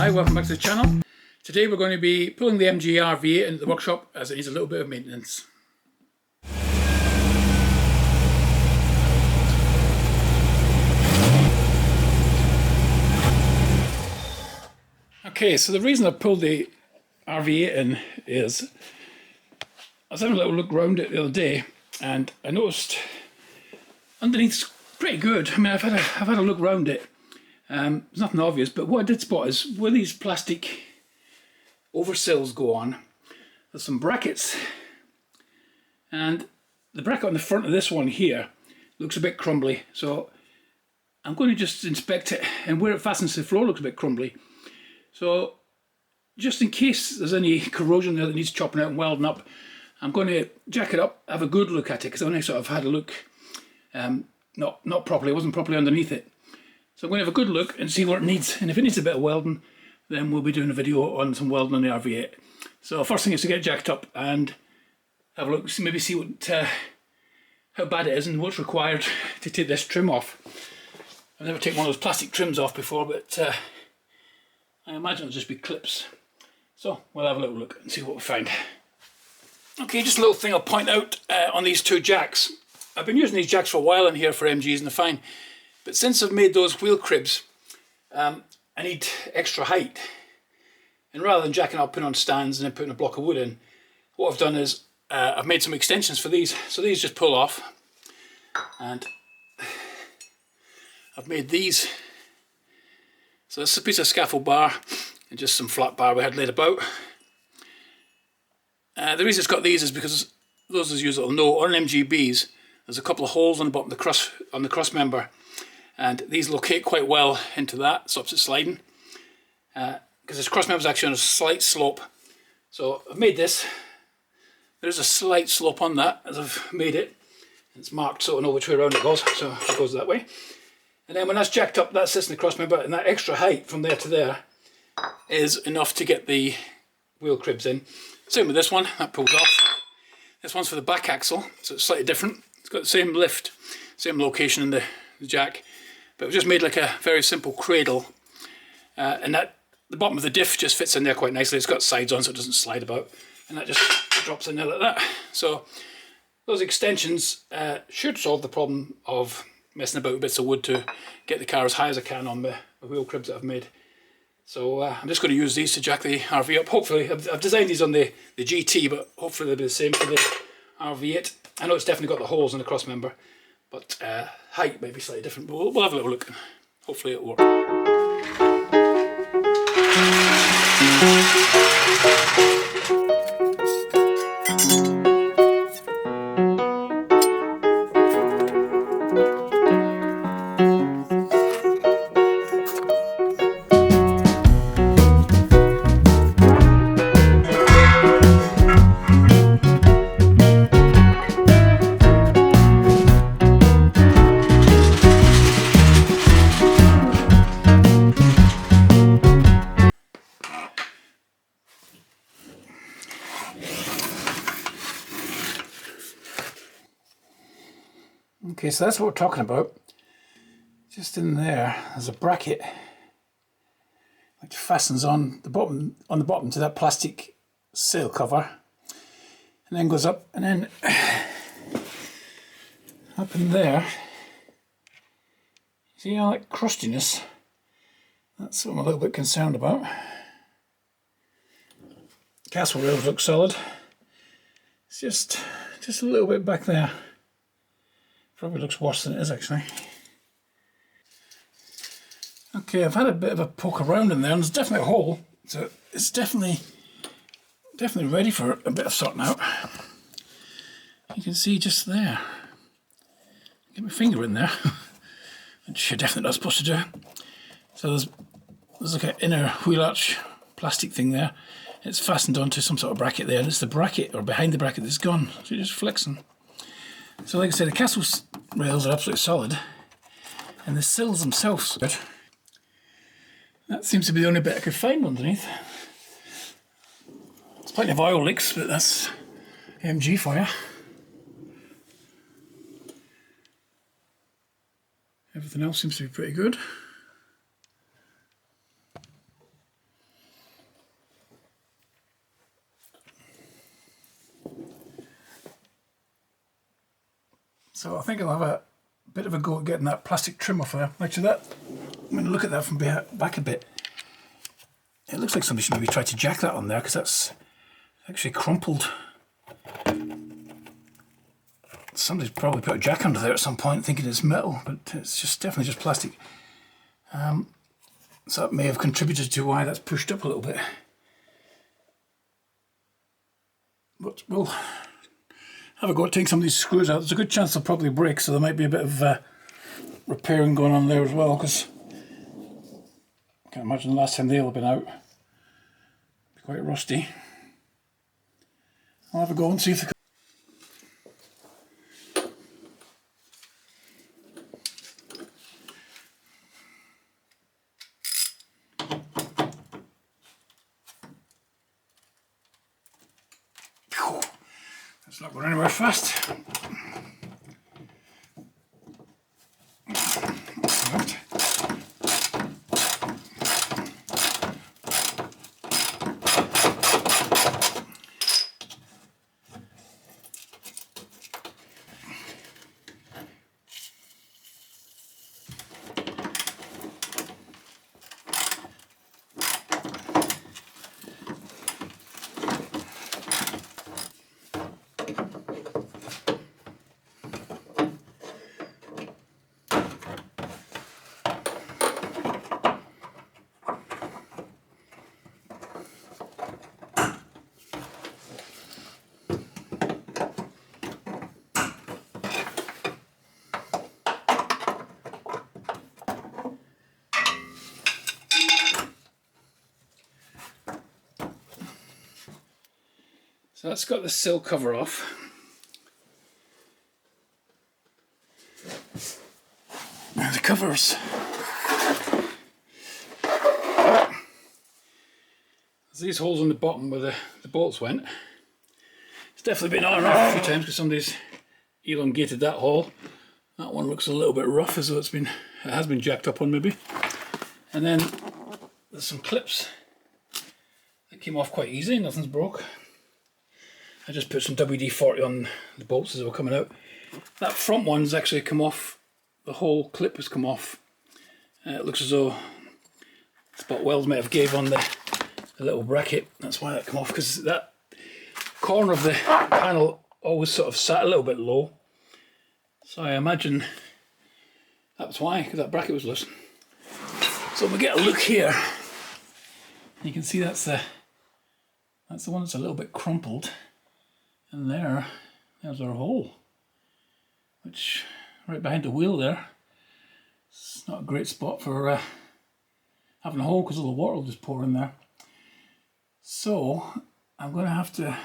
Hi, welcome back to the channel. Today we're going to be pulling the MG RV8 into the workshop as it needs a little bit of maintenance. Okay, so the reason I pulled the RV8 in is I was having a little look around it the other day and I noticed underneath's pretty good. I mean, I've had a look around it. There's nothing obvious, but what I did spot is where these plastic oversills go on, there's some brackets, and the bracket on the front of this one here looks a bit crumbly, so I'm going to just inspect it, and where it fastens to the floor looks a bit crumbly. So just in case there's any corrosion there that needs chopping out and welding up, I'm going to jack it up, have a good look at it, because I only sort of had a look, not properly, it wasn't properly underneath it. So I'm going to have a good look and see what it needs, and if it needs a bit of welding, then we'll be doing a video on some welding on the RV8. So first thing is to get it jacked up and have a look, maybe see what how bad it is and what's required to take this trim off. I've never taken one of those plastic trims off before, but I imagine it'll just be clips. So we'll have a little look and see what we find. Okay, just a little thing I'll point out on these two jacks. I've been using these jacks for a while in here for MGs and they're fine. But since I've made those wheel cribs, I need extra height. And rather than jacking up, putting on stands and then putting a block of wood in, what I've done is I've made some extensions for these. So these just pull off. And I've made these. So this is a piece of scaffold bar and just some flat bar we had laid about. The reason it's got these is because those of you that will know, on MGBs, there's a couple of holes on the bottom of the cross member. And these locate quite well into that, stops it sliding. Because this cross member is actually on a slight slope. So I've made this. There's a slight slope on that as I've made it. It's marked so I know which way around it goes, so it goes that way. And then when that's jacked up, that sits in the cross member, and that extra height from there to there is enough to get the wheel cribs in. Same with this one, that pulls off. This one's for the back axle, so it's slightly different. It's got the same lift, same location in the jack. But we've just made like a very simple cradle, and that the bottom of the diff just fits in there quite nicely. It's got sides on so it doesn't slide about, and that just drops in there like that. So those extensions should solve the problem of messing about with bits of wood to get the car as high as I can on the wheel cribs that I've made. So I'm just going to use these to jack the RV up. Hopefully, I've designed these on the GT, but hopefully they'll be the same for the RV8. I know it's definitely got the holes in the cross member, but height may be slightly different, but we'll have a little look. Hopefully it'll work. Okay, so that's what we're talking about. Just in there's a bracket which fastens on the bottom to that plastic sail cover, and then goes up, and then up in there. See all that crustiness? That's what I'm a little bit concerned about. Castle rails look solid. It's just a little bit back there. Probably looks worse than it is actually. Okay, I've had a bit of a poke around in there and there's definitely a hole, so it's definitely ready for a bit of sorting out. You can see just there. Get my finger in there, which you're definitely not supposed to do. So there's like an inner wheel arch plastic thing there. It's fastened onto some sort of bracket there, and it's the bracket or behind the bracket that's gone, so you're just flexing. So like I said, the castle rails are absolutely solid, and the sills themselves are good. That seems to be the only bit I could find underneath. There's plenty of oil leaks, but that's MG for you. Everything else seems to be pretty good. So I think I'll have a bit of a go at getting that plastic trim off there. Actually, I'm going to look at that from back a bit. It looks like somebody should maybe try to jack that on there, because that's actually crumpled. Somebody's probably put a jack under there at some point thinking it's metal, but it's just definitely just plastic. So that may have contributed to why that's pushed up a little bit. But we'll have a go at taking some of these screws out. There's a good chance they'll probably break, so there might be a bit of repairing going on there as well, because I can't imagine the last time they'll have been out. Be quite rusty. I'll have a go and see if they can. It's not going anywhere fast. Right. So that's got the sill cover off. Now the covers. There's these holes on the bottom where the bolts went. It's definitely been on and off a few times because somebody's elongated that hole. That one looks a little bit rough, as though it has been jacked up on maybe. And then there's some clips that came off quite easy, nothing's broke. I just put some WD-40 on the bolts as they were coming out. That front one's actually come off, the whole clip has come off. It looks as though spot welds might have gave on the little bracket. That's why that come off, because that corner of the panel always sort of sat a little bit low. So I imagine that was why, because that bracket was loose. So if we get a look here, you can see that's the one that's a little bit crumpled. And there's our hole, which right behind the wheel there. It's not a great spot for having a hole, because all the water will just pour in there. So I'm going to have to,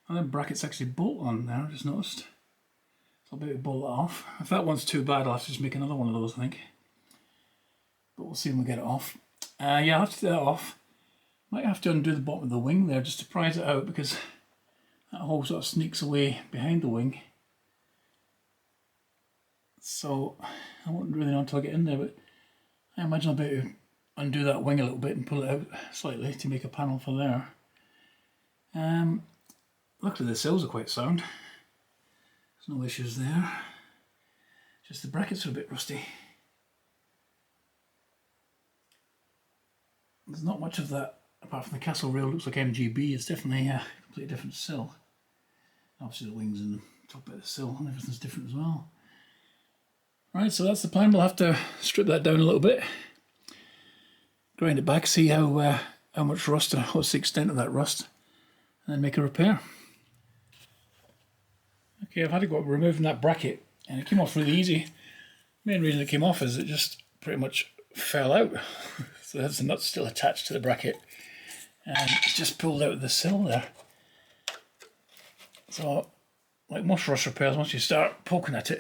and then brackets actually bolt on there, I just noticed. So I'll be able to bolt that off. If that one's too bad, I'll have to just make another one of those, I think. But we'll see when we get it off. Yeah, I'll have to do that off. Might have to undo the bottom of the wing there just to prise it out, because that hole sort of sneaks away behind the wing. So I won't really know until I get in there, but I imagine I'll be able to undo that wing a little bit and pull it out slightly to make a panel for there. Luckily the sills are quite sound. There's no issues there. Just the brackets are a bit rusty. There's not much of that apart from the castle rail. Looks like MGB. It's definitely a completely different sill. Obviously the wings and the top bit of the sill and everything's different as well. Right, so that's the plan. We'll have to strip that down a little bit, grind it back, see how much rust and what's the extent of that rust, and then make a repair. Okay, I've had to go up removing that bracket, and it came off really easy. The main reason it came off is it just pretty much fell out. So there's the nut still attached to the bracket, and it's just pulled out of the sill there. So, like most rust repairs, once you start poking at it,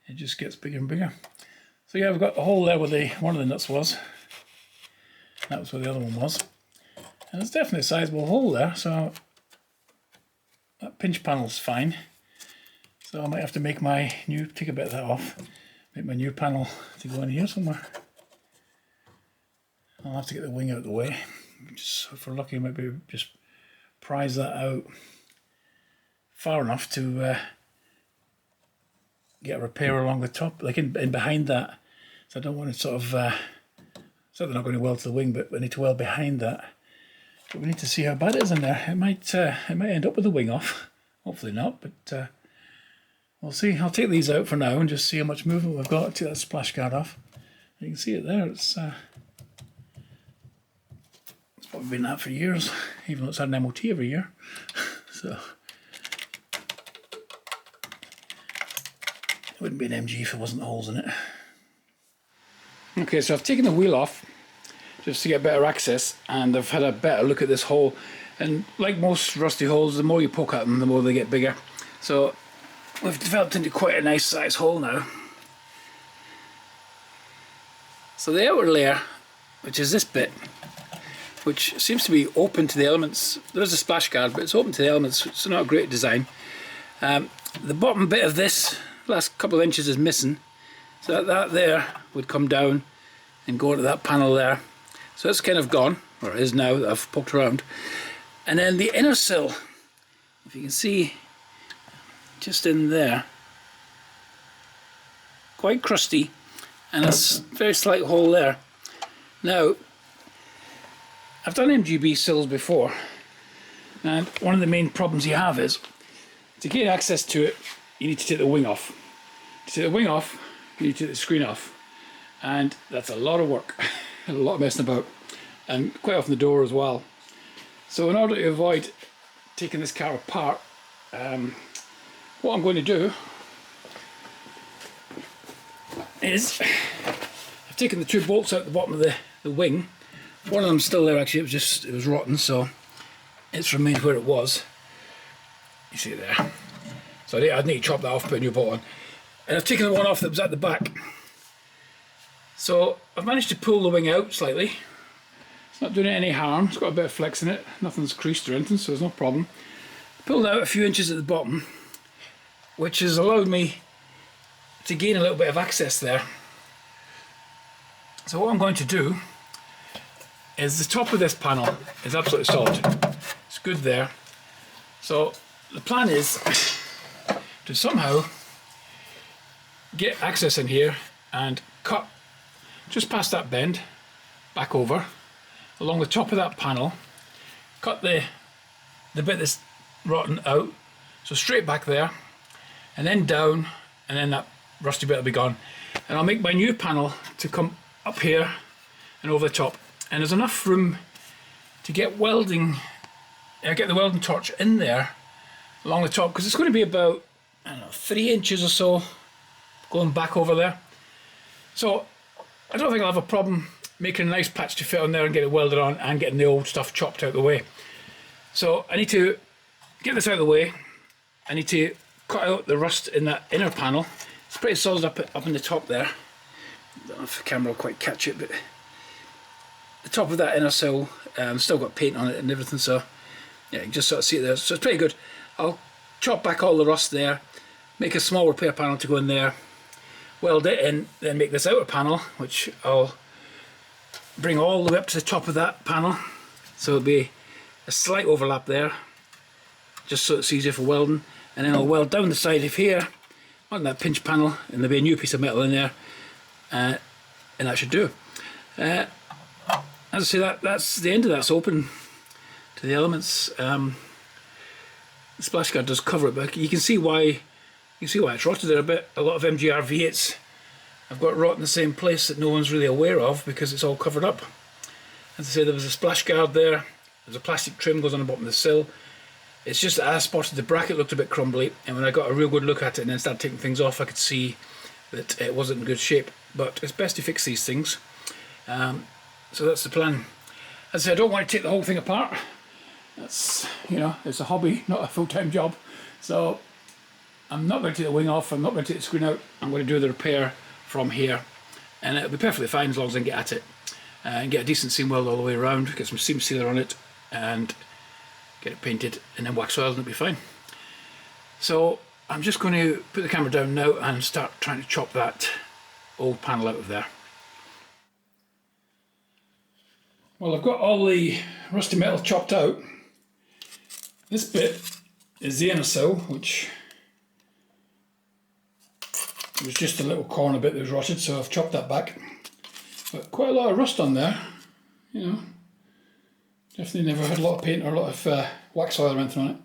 it just gets bigger and bigger. So yeah, we've got the hole there where one of the nuts was. That was where the other one was. And it's definitely a sizable hole there, so that pinch panel's fine. So I might have to make take a bit of that off, make my new panel to go in here somewhere. I'll have to get the wing out of the way. Just if we're lucky, I might be able to just prise that out far enough to get a repair along the top, like in behind that. So I don't want to sort of, so they're not going to weld to the wing, but we need to weld behind that. But we need to see how bad it is in there. It might end up with the wing off. Hopefully not, but we'll see. I'll take these out for now and just see how much movement we've got. Take that splash guard off. You can see it there. It's probably been that for years, even though it's had an MOT every year. So it wouldn't be an MG if there wasn't holes in it. Okay, so I've taken the wheel off just to get better access, and I've had a better look at this hole. And like most rusty holes, the more you poke at them, the more they get bigger. So we've developed into quite a nice size hole now. So the outer layer, which is this bit, which seems to be open to the elements. There is a splash guard, but it's open to the elements. It's not a great design. The bottom bit of this last couple of inches is missing, so that there would come down and go into that panel there. So it's kind of gone, or it is now that I've poked around. And then the inner sill, if you can see just in there, quite crusty, and a very slight hole there. Now, I've done MGB sills before, and one of the main problems you have is to gain access to it, you need to take the wing off. To take the wing off, you need to take the screen off, and that's a lot of work, a lot of messing about, and quite often the door as well. So in order to avoid taking this car apart, what I'm going to do is I've taken the two bolts out the bottom of the wing. One of them's still there actually, it was rotten, so it's remained where it was. You see it there. So I'd need to chop that off, put a new bolt on. And I've taken the one off that was at the back. So I've managed to pull the wing out slightly. It's not doing it any harm, it's got a bit of flex in it, nothing's creased or anything, so there's no problem. Pulled out a few inches at the bottom, which has allowed me to gain a little bit of access there. So what I'm going to do is the top of this panel is absolutely solid. It's good there. So the plan is to somehow get access in here and cut just past that bend, back over, along the top of that panel, cut the bit that's rotten out, so straight back there, and then down, and then that rusty bit will be gone. And I'll make my new panel to come up here and over the top. And there's enough room to get welding, get the welding torch in there along the top, because it's going to be about, I don't know, 3 inches or so going back over there. So I don't think I'll have a problem making a nice patch to fit on there and get it welded on and getting the old stuff chopped out of the way. So I need to get this out of the way. I need to cut out the rust in that inner panel. It's pretty solid up in the top there. I don't know if the camera will quite catch it, but the top of that inner sill still got paint on it and everything, so yeah, you can just sort of see it there. So it's pretty good. I'll chop back all the rust there, make a small repair panel to go in there, weld it in, then make this outer panel, which I'll bring all the way up to the top of that panel, so it'll be a slight overlap there, just so it's easier for welding. And then I'll weld down the side of here on that pinch panel, and there'll be a new piece of metal in there, and that should do. As I say, that's the end of that. It's open to the elements. The splash guard does cover it, but you can see why it's rotted there a bit. A lot of MG RV8s have got rot in the same place that no one's really aware of because it's all covered up. As I say, there was a splash guard there. There's a plastic trim goes on the bottom of the sill. It's just that I spotted the bracket looked a bit crumbly, and when I got a real good look at it and then started taking things off, I could see that it wasn't in good shape. But it's best to fix these things. So that's the plan. As I say, I don't want to take the whole thing apart. That's, you know, it's a hobby, not a full-time job. So I'm not going to take the wing off, I'm not going to take the screen out, I'm going to do the repair from here. And it'll be perfectly fine as long as I can get at it. And get a decent seam weld all the way around, get some seam sealer on it, and get it painted, and then wax weld, and it'll be fine. So I'm just going to put the camera down now and start trying to chop that old panel out of there. Well, I've got all the rusty metal chopped out. This bit is the inner sill, which It was just a little corner bit that was rotted, so I've chopped that back. But quite a lot of rust on there, you know. Definitely never had a lot of paint or a lot of wax oil or anything on it.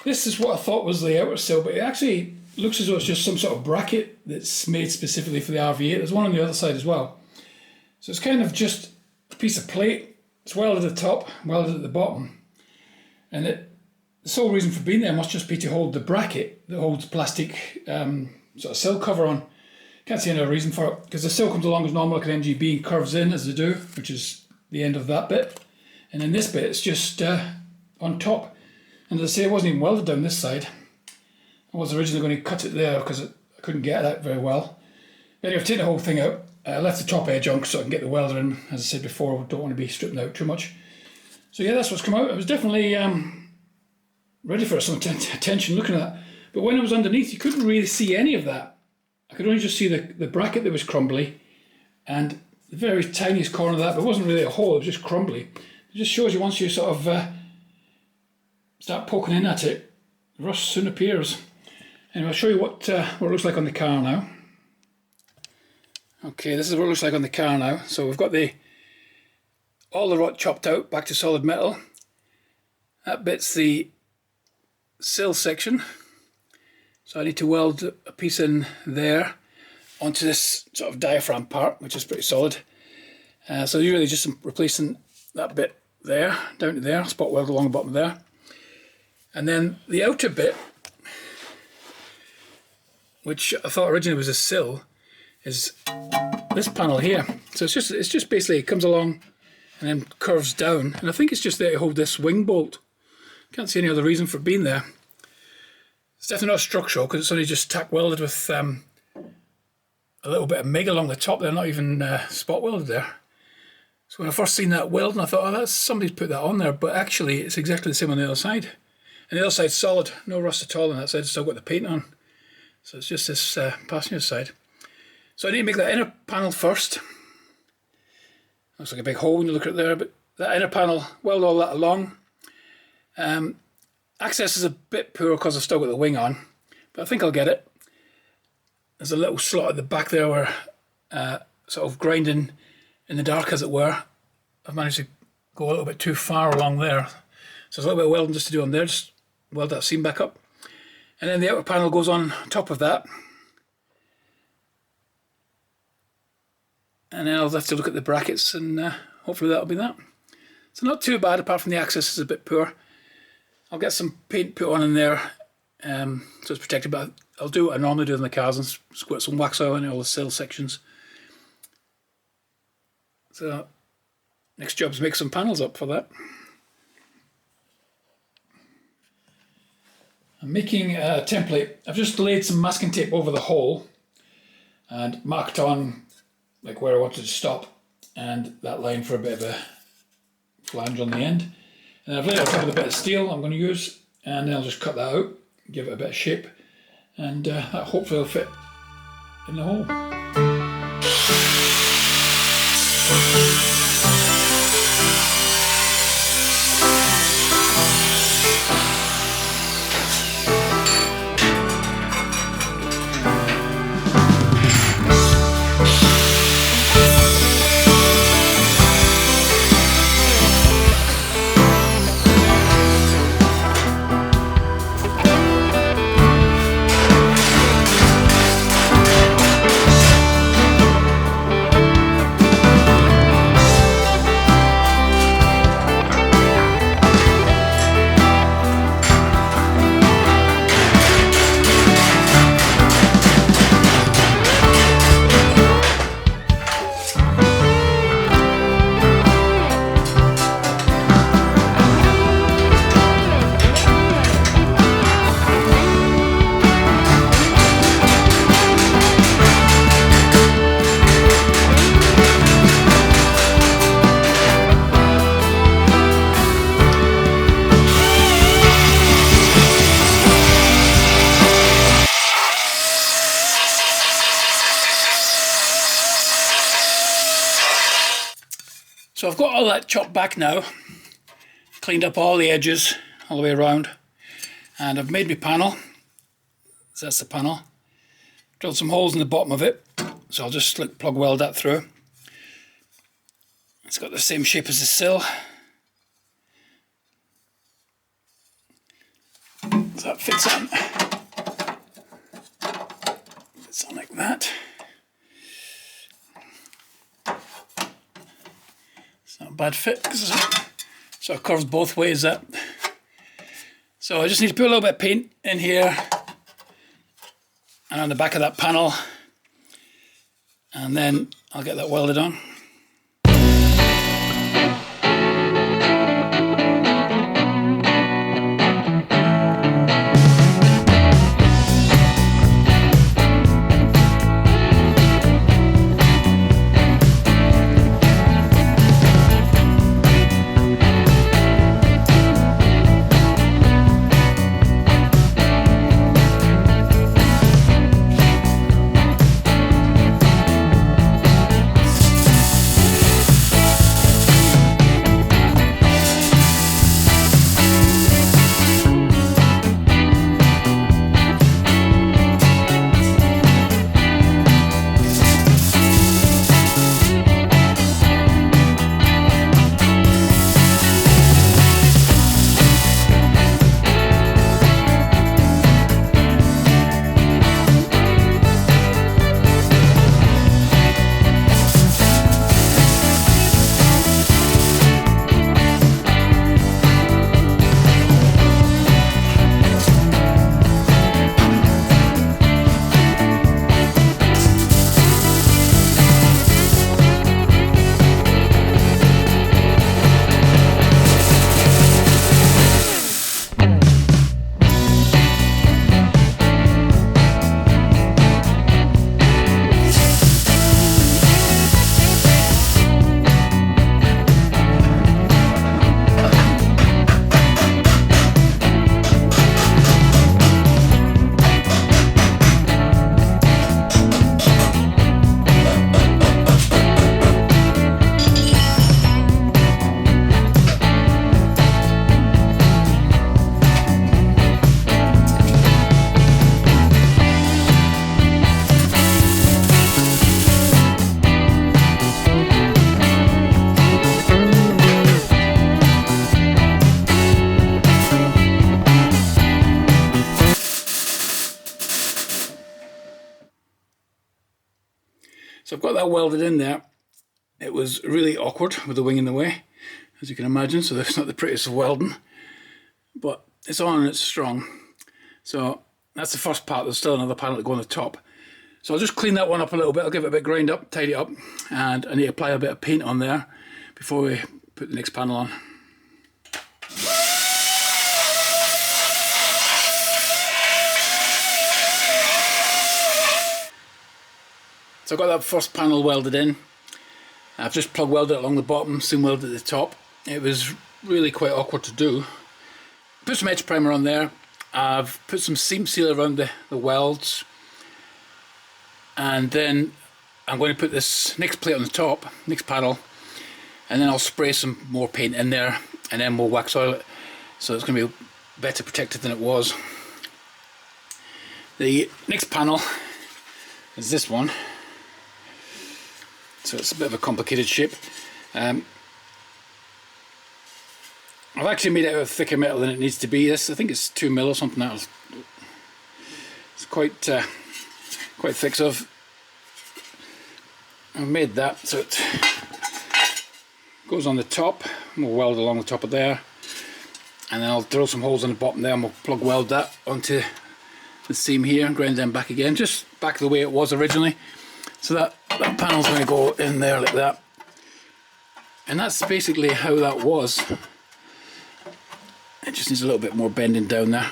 This is what I thought was the outer sill, but it actually looks as though it's just some sort of bracket that's made specifically for the RV8. There's one on the other side as well. So it's kind of just a piece of plate. It's welded at the top, welded at the bottom. And the sole reason for being there must just be to hold the bracket that holds plastic sort of sill cover on. Can't see any other reason for it, because the sill comes along as normal like an MGB and curves in as they do, which is the end of that bit. And then this bit is just on top. And as I say, it wasn't even welded down this side. I was originally going to cut it there because I couldn't get it out very well. But anyway, I've taken the whole thing out. I left the top edge on so I can get the welder in. As I said before, I don't want to be stripping out too much. So yeah, that's what's come out. I was definitely ready for some attention looking at that. But when I was underneath, you couldn't really see any of that. I could only just see the bracket that was crumbly and the very tiniest corner of that, but it wasn't really a hole, it was just crumbly. It just shows you once you sort of start poking in at it, rust soon appears. Anyway, I'll show you what it looks like on the car now. Okay, this is what it looks like on the car now. So we've got all the rot chopped out back to solid metal. That bit's the sill section. So I need to weld a piece in there onto this sort of diaphragm part, which is pretty solid. So you're really just replacing that bit there, down to there, spot weld along the bottom there. And then the outer bit, which I thought originally was a sill, is this panel here. So it's just basically, it comes along and then curves down. And I think it's just there to hold this wing bolt. Can't see any other reason for it being there. It's definitely not structural because it's only just tack welded with a little bit of MIG along the top there, not even spot welded there. So when I first seen that welding, I thought, oh, that's somebody's put that on there, but actually it's exactly the same on the other side. And the other side's solid, no rust at all on that side, it's still got the paint on. So it's just this passenger side. So I need to make that inner panel first. Looks like a big hole when you look at it there, but that inner panel, weld all that along. Access is a bit poor because I've still got the wing on, but I think I'll get it. There's a little slot at the back there where, sort of grinding in the dark as it were, I've managed to go a little bit too far along there. So there's a little bit of welding just to do on there, just weld that seam back up. And then the outer panel goes on top of that. And then I'll have to look at the brackets and hopefully that'll be that. So not too bad, apart from the access is a bit poor. I'll get some paint put on in there so it's protected, but I'll do what I normally do in the cars and squirt some wax oil in all the sill sections. So next job is make some panels up for that. I'm making a template. I've just laid some masking tape over the hole and marked on like where I wanted to stop and that line for a bit of a flange on the end. And I've laid it on top of a bit of steel I'm going to use, and then I'll just cut that out, give it a bit of shape, and that hopefully will fit in the hole. So I've got all that chopped back now, cleaned up all the edges all the way around, and I've made my panel. So that's the panel. drilled some holes in the bottom of it, so I'll just plug weld that through. It's got the same shape as the sill. So that fits on. Fits on like that. It's not a bad fit because it sort of curves both ways. That. So I just need to put a little bit of paint in here and on the back of that panel, and then I'll get that welded on. So I've got that welded in there. It was really awkward with the wing in the way, as you can imagine, so that's not the prettiest of welding. But it's on and it's strong. So that's the first part. There's still another panel to go on the top. So I'll just clean that one up a little bit. I'll give it a bit grind up, tidy it up, and I need to apply a bit of paint on there before we put the next panel on. So I've got that first panel welded in. I've just plug welded it along the bottom, seam welded at the top. It was really quite awkward to do. Put some edge primer on there. I've put some seam seal around the welds. And then I'm going to put this next plate on the top, next panel. And then I'll spray some more paint in there, and then we'll wax oil it. So it's going to be better protected than it was. The next panel is this one. So it's a bit of a complicated shape. I've actually made it out of thicker metal than it needs to be. This, I think it's 2 mil or something else. It's quite thick. So I've made that so it goes on the top. We'll weld along the top of there, and then I'll drill some holes in the bottom there, and we'll plug weld that onto the seam here and grind them back again, just back the way it was originally. So that panel's going to go in there like that, and that's basically how that was. It just needs a little bit more bending down there.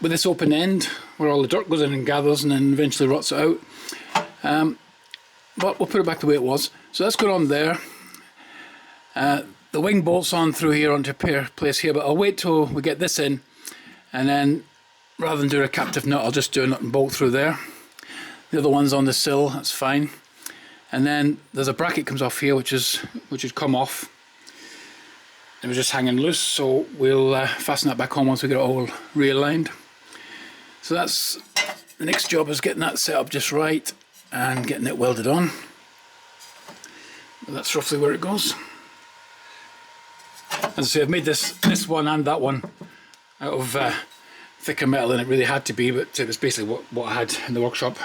With this open end where all the dirt goes in and gathers and then eventually rots it out, but we'll put it back the way it was. So that's going on there. The wing bolts on through here onto a place here, but I'll wait till we get this in, and then rather than do a captive nut, I'll just do a nut and bolt through there. The other one's on the sill, that's fine. And then there's a bracket comes off here which would come off. It was just hanging loose, so we'll fasten that back on once we get it all realigned. So that's the next job is getting that set up just right and getting it welded on. But that's roughly where it goes. As I say, I've made this one and that one out of thicker metal than it really had to be, but it was basically what I had in the workshop.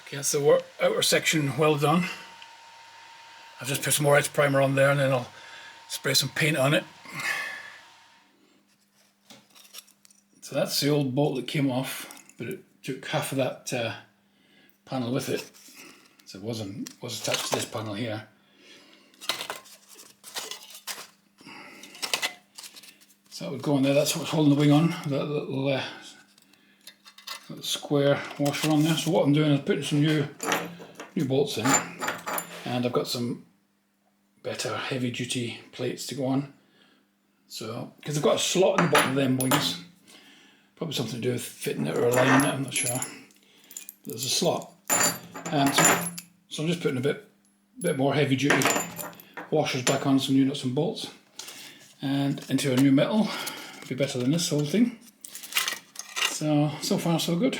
Okay, that's the outer section welded on. I've just put some more edge primer on there and then I'll spray some paint on it. So that's the old bolt that came off, but it took half of that panel with it. So it was attached to this panel here. So that would go on there, that's what's holding the wing on, that little square washer on there. So what I'm doing is putting some new bolts in, and I've got some better heavy duty plates to go on. So because I've got a slot in the bottom of them wings, probably something to do with fitting it or aligning it, I'm not sure. But there's a slot, and so I'm just putting a bit more heavy duty washers back on, some new nuts and bolts, and into a new metal. It'll be better than this whole thing. So far so good.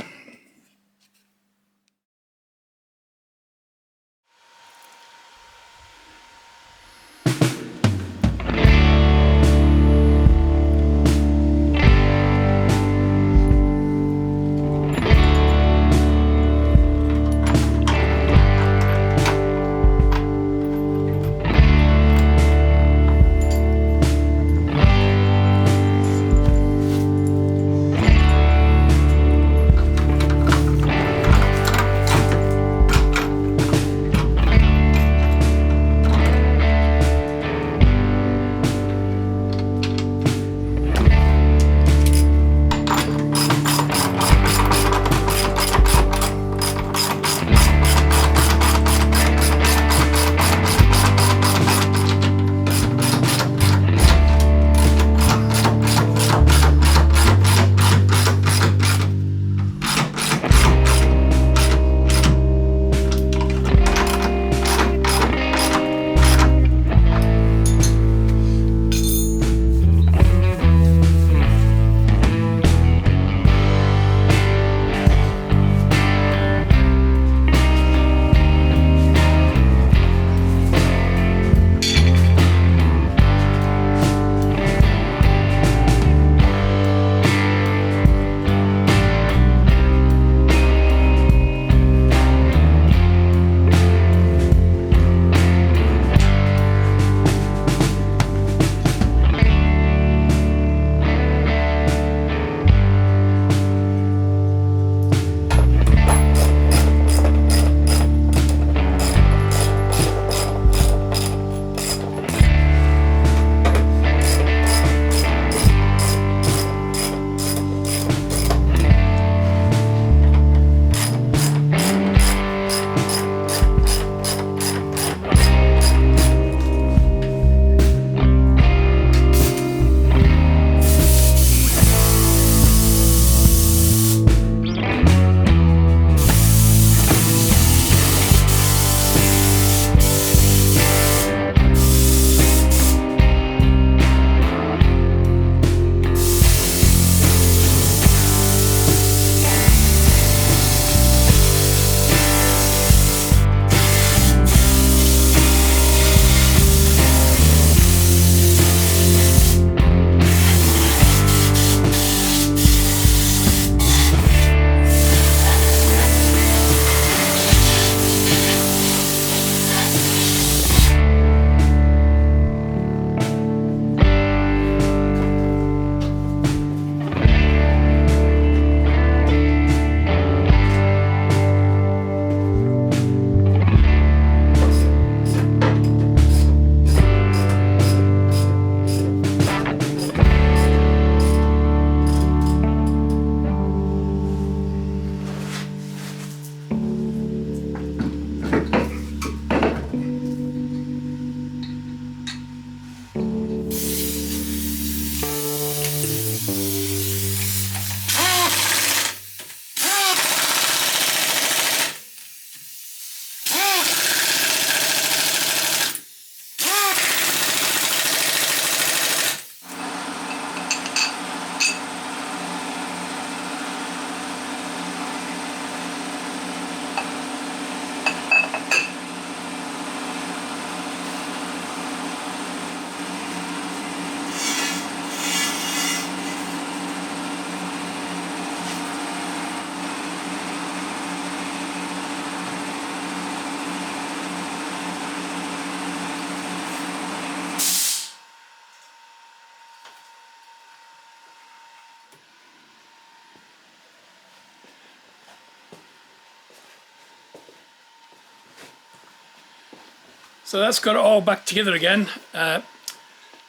So that's got it all back together again. Got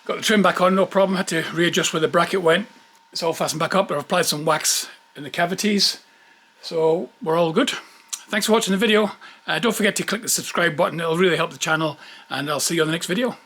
the trim back on, no problem. Had to readjust where the bracket went. It's all fastened back up, but I've applied some wax in the cavities. So we're all good. Thanks for watching the video. Don't forget to click the subscribe button. It'll really help the channel, and I'll see you on the next video.